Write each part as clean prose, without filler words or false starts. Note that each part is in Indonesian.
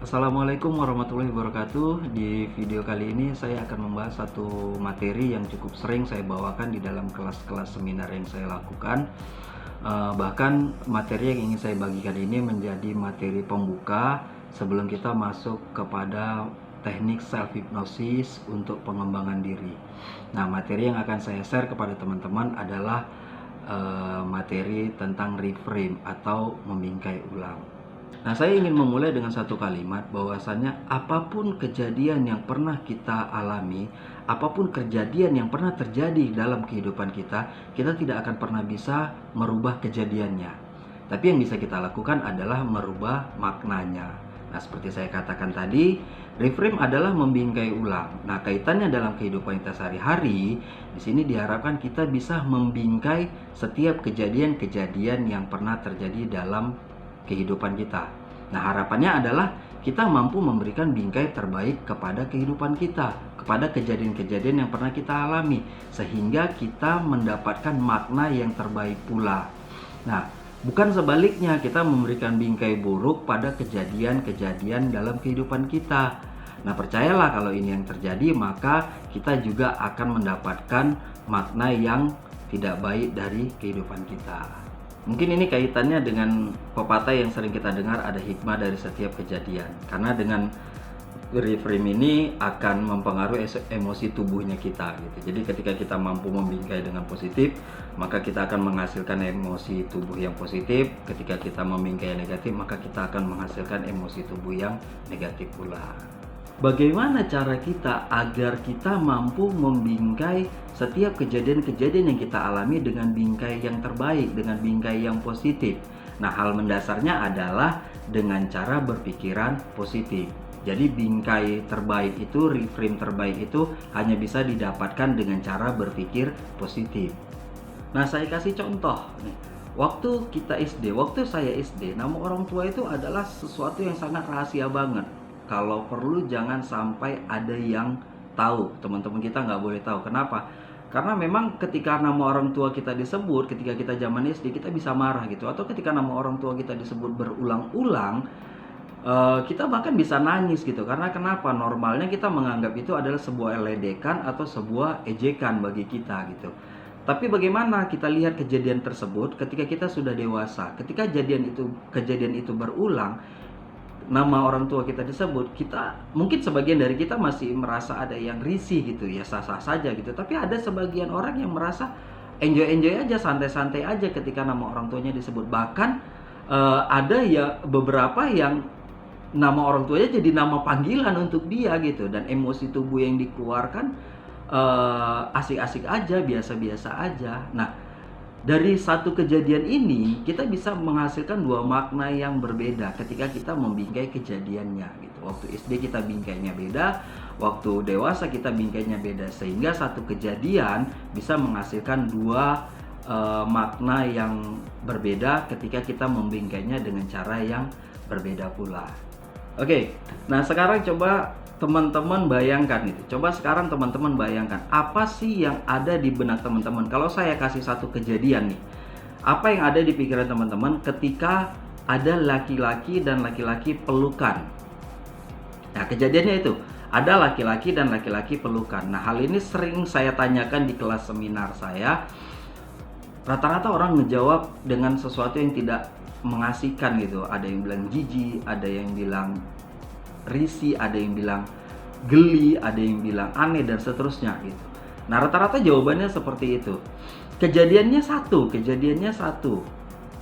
Assalamualaikum warahmatullahi wabarakatuh. Di video kali ini saya akan membahas satu materi yang cukup sering saya bawakan di dalam kelas-kelas seminar yang saya lakukan. Bahkan materi yang ingin saya bagikan ini menjadi materi pembuka sebelum kita masuk kepada teknik self hypnosis untuk pengembangan diri. Nah, materi yang akan saya share kepada teman-teman adalah materi tentang reframe atau membingkai ulang. Nah, saya ingin memulai dengan satu kalimat bahwasannya apapun kejadian yang pernah kita alami, apapun kejadian yang pernah terjadi dalam kehidupan kita, kita tidak akan pernah bisa merubah kejadiannya. Tapi yang bisa kita lakukan adalah merubah maknanya. Nah, seperti saya katakan tadi, reframe adalah membingkai ulang. Nah, kaitannya dalam kehidupan kita sehari-hari, di sini diharapkan kita bisa membingkai setiap kejadian-kejadian yang pernah terjadi dalam kehidupan kita. Nah, harapannya adalah kita mampu memberikan bingkai terbaik kepada kehidupan kita, kepada kejadian-kejadian yang pernah kita alami, sehingga kita mendapatkan makna yang terbaik pula. Nah, bukan sebaliknya kita memberikan bingkai buruk pada kejadian-kejadian dalam kehidupan kita. Nah, percayalah kalau ini yang terjadi, maka kita juga akan mendapatkan makna yang tidak baik dari kehidupan kita. Mungkin ini kaitannya dengan pepatah yang sering kita dengar, ada hikmah dari setiap kejadian. Karena dengan reframe ini akan mempengaruhi emosi tubuhnya kita gitu. Jadi ketika kita mampu membingkai dengan positif, maka kita akan menghasilkan emosi tubuh yang positif. Ketika kita membingkai negatif, maka kita akan menghasilkan emosi tubuh yang negatif pula. Bagaimana cara kita agar kita mampu membingkai setiap kejadian-kejadian yang kita alami dengan bingkai yang terbaik, dengan bingkai yang positif? Nah, hal mendasarnya adalah dengan cara berpikiran positif. Jadi bingkai terbaik itu, reframe terbaik itu hanya bisa didapatkan dengan cara berpikir positif. Nah, saya kasih contoh nih. Waktu kita SD, waktu saya SD, nama orang tua itu adalah sesuatu yang sangat rahasia banget. Kalau perlu jangan sampai ada yang tahu. Teman-teman kita nggak boleh tahu. Kenapa? Karena memang ketika nama orang tua kita disebut, ketika kita zaman SD, kita bisa marah gitu. Atau ketika nama orang tua kita disebut berulang-ulang, kita bahkan bisa nangis gitu. Karena kenapa? Normalnya kita menganggap itu adalah sebuah ledekan atau sebuah ejekan bagi kita gitu. Tapi bagaimana kita lihat kejadian tersebut ketika kita sudah dewasa? Ketika kejadian itu berulang, nama orang tua kita disebut, kita mungkin sebagian dari kita masih merasa ada yang risih gitu ya, sah-sah saja gitu. Tapi ada sebagian orang yang merasa enjoy aja, santai-santai aja ketika nama orang tuanya disebut. Bahkan ada ya beberapa yang nama orang tuanya jadi nama panggilan untuk dia gitu, dan emosi tubuh yang dikeluarkan asik-asik aja, biasa-biasa aja. Nah, dari satu kejadian ini kita bisa menghasilkan dua makna yang berbeda ketika kita membingkai kejadiannya gitu. Waktu SD kita bingkainya beda, waktu dewasa kita bingkainya beda, sehingga satu kejadian bisa menghasilkan dua makna yang berbeda ketika kita membingkainya dengan cara yang berbeda pula. Oke, nah sekarang coba teman-teman bayangkan itu. Coba sekarang teman-teman bayangkan apa sih yang ada di benak teman-teman. Kalau saya kasih satu kejadian nih, apa yang ada di pikiran teman-teman ketika ada laki-laki dan laki-laki pelukan? Nah, kejadiannya itu ada laki-laki dan laki-laki pelukan. Nah, hal ini sering saya tanyakan di kelas seminar saya. Rata-rata orang ngejawab dengan sesuatu yang tidak mengasihkan gitu. Ada yang bilang jijik, ada yang bilang risih, ada yang bilang geli, ada yang bilang aneh, dan seterusnya gitu. Nah, rata-rata jawabannya seperti itu. Kejadiannya satu.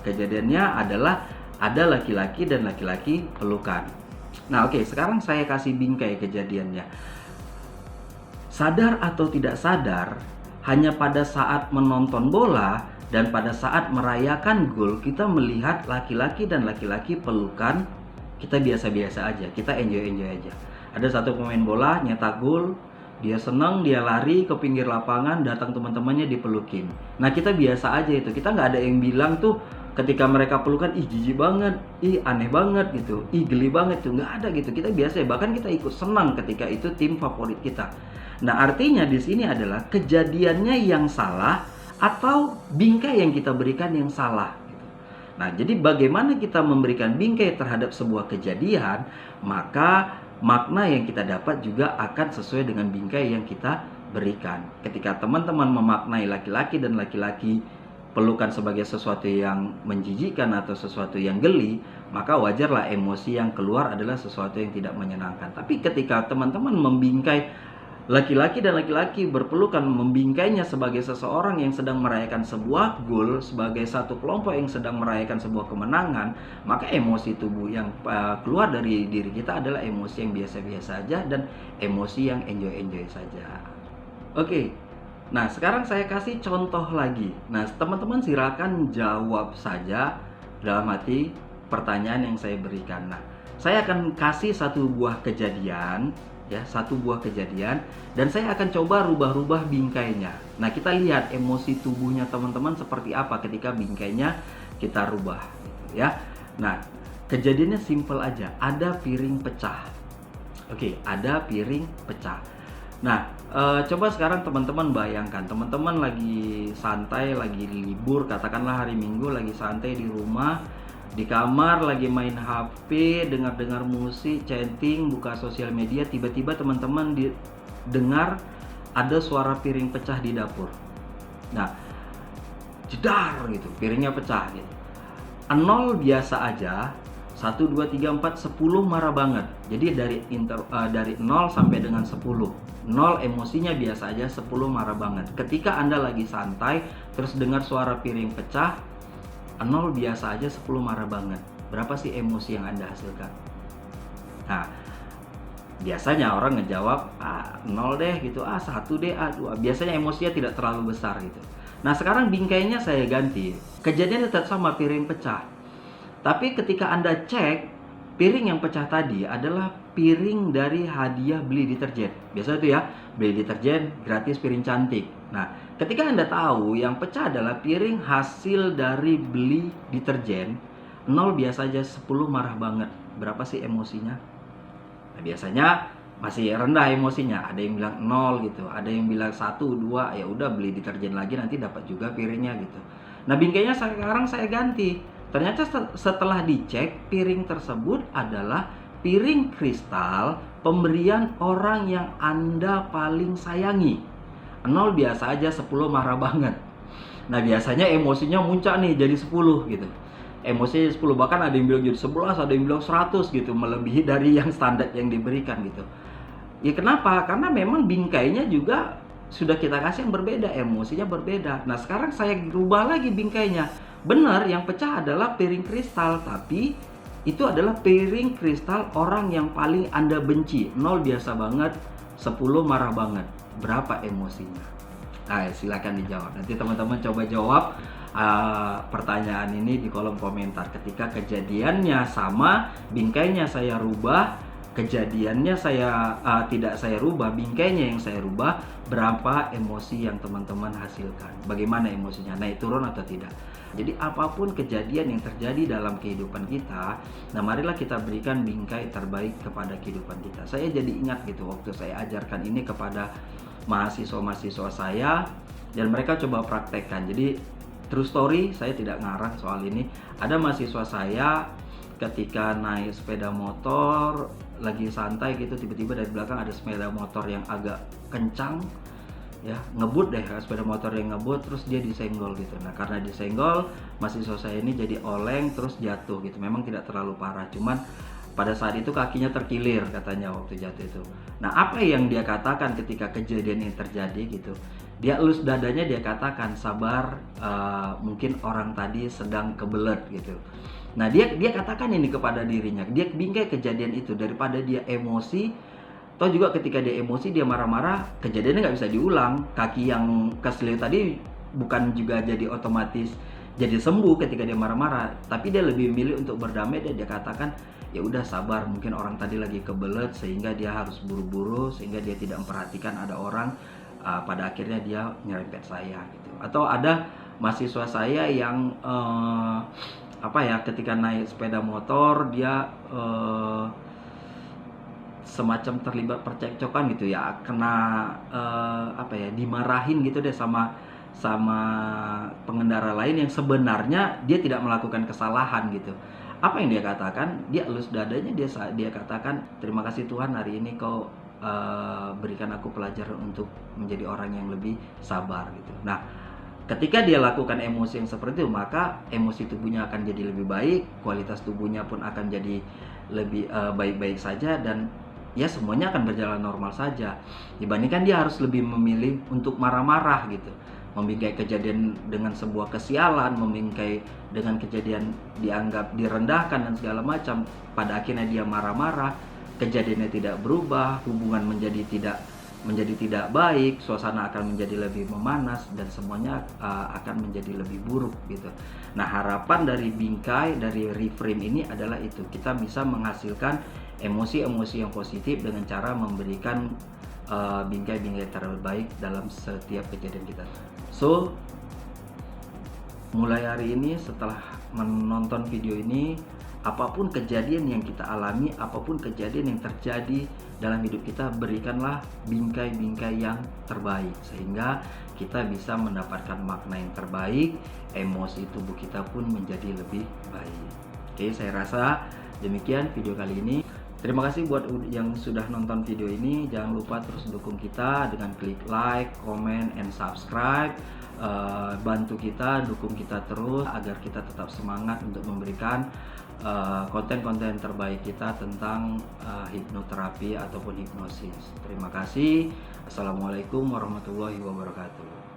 Kejadiannya adalah ada laki-laki dan laki-laki pelukan. Nah, oke, sekarang saya kasih bingkai kejadiannya. Sadar atau tidak sadar, hanya pada saat menonton bola dan pada saat merayakan gol, kita melihat laki-laki dan laki-laki pelukan. Kita biasa-biasa aja, kita enjoy aja. Ada satu pemain bola nyetak gol, dia senang, dia lari ke pinggir lapangan, datang teman-temannya dipelukin. Nah, kita biasa aja itu, kita nggak ada yang bilang tuh ketika mereka pelukan, ih jijik banget, ih aneh banget gitu, ih geli banget tuh, nggak ada gitu. Kita biasa, bahkan kita ikut senang ketika itu tim favorit kita. Nah, artinya di sini adalah kejadiannya yang salah atau bingkai yang kita berikan yang salah. Nah, jadi bagaimana kita memberikan bingkai terhadap sebuah kejadian, maka makna yang kita dapat juga akan sesuai dengan bingkai yang kita berikan. Ketika teman-teman memaknai laki-laki dan laki-laki pelukan sebagai sesuatu yang menjijikkan atau sesuatu yang geli, maka wajarlah emosi yang keluar adalah sesuatu yang tidak menyenangkan. Tapi ketika teman-teman membingkai laki-laki dan laki-laki berpelukan, membingkainya sebagai seseorang yang sedang merayakan sebuah goal, sebagai satu kelompok yang sedang merayakan sebuah kemenangan, maka emosi tubuh yang keluar dari diri kita adalah emosi yang biasa-biasa saja dan emosi yang enjoy-enjoy saja. Oke, nah sekarang saya kasih contoh lagi. Nah, teman-teman silakan jawab saja dalam hati pertanyaan yang saya berikan. Nah, saya akan kasih satu buah kejadian, ya, satu buah kejadian, dan saya akan coba rubah-rubah bingkainya. Nah, kita lihat emosi tubuhnya teman-teman seperti apa ketika bingkainya kita rubah, gitu, ya. Nah, kejadiannya simple aja. Ada piring pecah. Oke, ada piring pecah. Nah, coba sekarang teman-teman bayangkan, teman-teman lagi santai, lagi libur, katakanlah hari Minggu, lagi santai di rumah, di kamar, lagi main HP, dengar-dengar musik, chatting, buka sosial media, tiba-tiba teman-teman dengar ada suara piring pecah di dapur. Nah, jedar gitu, piringnya pecah gitu. 0 biasa aja, 1, 2, 3, 4, 10 marah banget. Jadi dari 0 sampai dengan 10. 0 emosinya biasa aja, 10 marah banget. Ketika Anda lagi santai, terus dengar suara piring pecah, 0 biasa aja, 10 marah banget. Berapa sih emosi yang Anda hasilkan? Nah, biasanya orang ngejawab, 0 deh gitu, 1 deh, 2. Biasanya emosinya tidak terlalu besar gitu. Nah, sekarang bingkainya saya ganti. Kejadiannya tetap sama, piring pecah. Tapi ketika Anda cek, piring yang pecah tadi adalah piring dari hadiah beli deterjen. Biasa itu ya, beli deterjen gratis piring cantik. Nah, ketika Anda tahu yang pecah adalah piring hasil dari beli deterjen, 0 biasa aja, 10 marah banget. Berapa sih emosinya? Nah, biasanya masih rendah emosinya. Ada yang bilang 0 gitu, ada yang bilang 1, 2, ya udah beli deterjen lagi nanti dapat juga piringnya gitu. Nah, bingkainya sekarang saya ganti. Ternyata setelah dicek, piring tersebut adalah piring kristal pemberian orang yang Anda paling sayangi. 0 biasa aja, 10 marah banget. Nah, biasanya emosinya muncak nih jadi 10 gitu. Emosinya 10, bahkan ada yang bilang jadi 11, ada yang bilang 100 gitu, melebihi dari yang standar yang diberikan gitu. Ya kenapa? Karena memang bingkainya juga sudah kita kasih yang berbeda, emosinya berbeda. Nah, sekarang saya rubah lagi bingkainya. Benar, yang pecah adalah piring kristal, tapi itu adalah piring kristal orang yang paling Anda benci. 0 biasa banget, 10 marah banget. Berapa emosinya? Nah, silakan dijawab. Nanti teman-teman coba jawab pertanyaan ini di kolom komentar. Ketika kejadiannya sama, bingkainya saya rubah, kejadiannya tidak saya rubah, bingkainya yang saya rubah, berapa emosi yang teman-teman hasilkan? Bagaimana emosinya? Naik turun atau tidak? Jadi apapun kejadian yang terjadi dalam kehidupan kita, nah marilah kita berikan bingkai terbaik kepada kehidupan kita. Saya jadi ingat gitu waktu saya ajarkan ini kepada mahasiswa-mahasiswa saya dan mereka coba praktekkan. Jadi true story, saya tidak ngarang soal ini. Ada mahasiswa saya ketika naik sepeda motor lagi santai gitu, tiba-tiba dari belakang ada sepeda motor yang agak kencang, ya ngebut deh, sepeda motor yang ngebut, terus dia disenggol gitu. Nah, karena disenggol, mahasiswa saya ini jadi oleng terus jatuh gitu. Memang tidak terlalu parah, cuman pada saat itu kakinya terkilir katanya waktu jatuh itu. Nah, apa yang dia katakan ketika kejadian ini terjadi gitu? Dia elus dadanya, dia katakan, sabar, mungkin orang tadi sedang kebelet gitu. Nah, dia katakan ini kepada dirinya. Dia bingkai kejadian itu daripada dia emosi. Toh juga ketika dia emosi, dia marah-marah, kejadiannya nggak bisa diulang. Kaki yang keselio tadi bukan juga jadi otomatis jadi sembuh ketika dia marah-marah, tapi dia lebih memilih untuk berdamai dan dia katakan, ya udah sabar, mungkin orang tadi lagi kebelet sehingga dia harus buru-buru, sehingga dia tidak memperhatikan ada orang, pada akhirnya dia nyerempet saya gitu. Atau ada mahasiswa saya yang ketika naik sepeda motor dia semacam terlibat percekcokan gitu ya, kena dimarahin gitu deh sama sama pengendara lain yang sebenarnya dia tidak melakukan kesalahan gitu. Apa yang dia katakan? Dia elus dadanya, dia katakan, terima kasih Tuhan, hari ini kau berikan aku pelajaran untuk menjadi orang yang lebih sabar gitu. Nah, ketika dia lakukan emosi yang seperti itu, maka emosi tubuhnya akan jadi lebih baik, kualitas tubuhnya pun akan jadi lebih baik-baik saja, dan ya semuanya akan berjalan normal saja. Dibandingkan dia harus lebih memilih untuk marah-marah gitu, membingkai kejadian dengan sebuah kesialan, membingkai dengan kejadian dianggap direndahkan dan segala macam. Pada akhirnya dia marah-marah, kejadiannya tidak berubah, hubungan menjadi tidak baik, suasana akan menjadi lebih memanas, dan semuanya akan menjadi lebih buruk gitu. Nah, harapan dari bingkai, dari reframe ini adalah itu, kita bisa menghasilkan emosi-emosi yang positif dengan cara memberikan bingkai-bingkai terbaik dalam setiap kejadian kita. So, mulai hari ini setelah menonton video ini, apapun kejadian yang kita alami, apapun kejadian yang terjadi dalam hidup kita, berikanlah bingkai-bingkai yang terbaik sehingga kita bisa mendapatkan makna yang terbaik, emosi tubuh kita pun menjadi lebih baik. Oke, saya rasa demikian video kali ini. Terima kasih buat yang sudah nonton video ini. Jangan lupa terus dukung kita dengan klik like, comment, and subscribe. Bantu kita, dukung kita terus agar kita tetap semangat untuk memberikan konten-konten terbaik kita tentang hipnoterapi ataupun hipnosis. Terima kasih. Assalamualaikum warahmatullahi wabarakatuh.